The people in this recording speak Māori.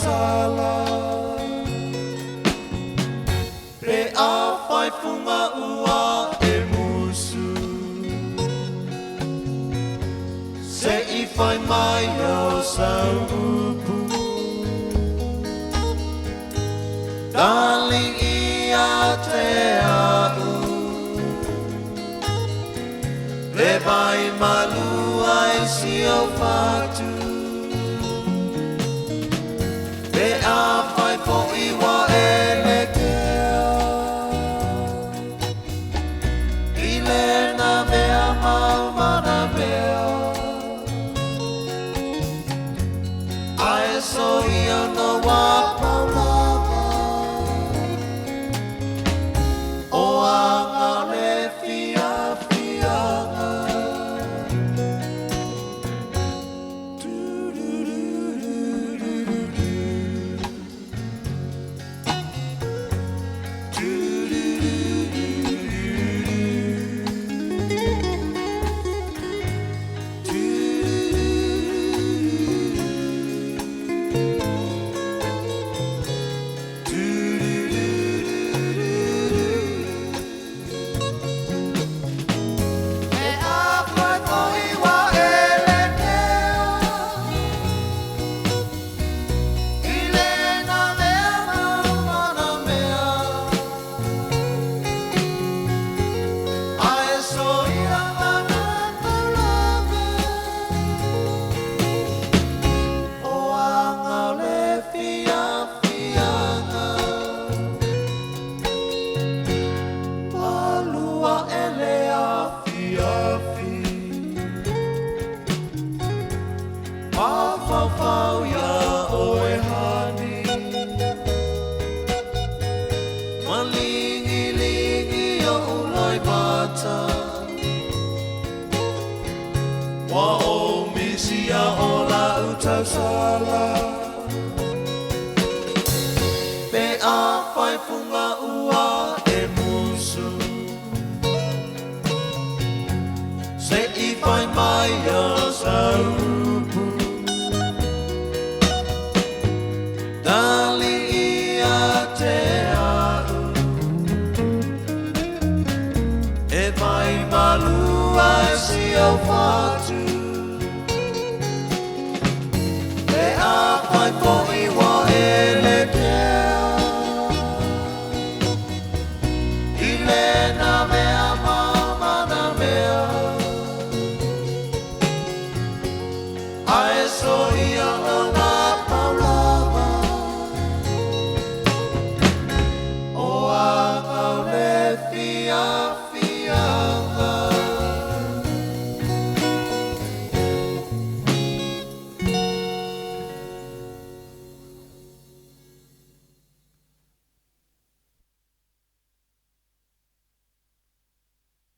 sala pe a fai funga ua e musu se I fai mai au saupu darling ia te au le vai malu ai si o fatu pe a fai po iwa ele kea ile na mea mau mana mea ai so ia no wa palava o anga le fia fianga Fau ya oe hani malingi lingi o uloi bata wa o misia o la utau sala pe a fai funga ua e musu se I fai mai a saupu darling ia te au e vai malu ai si o fai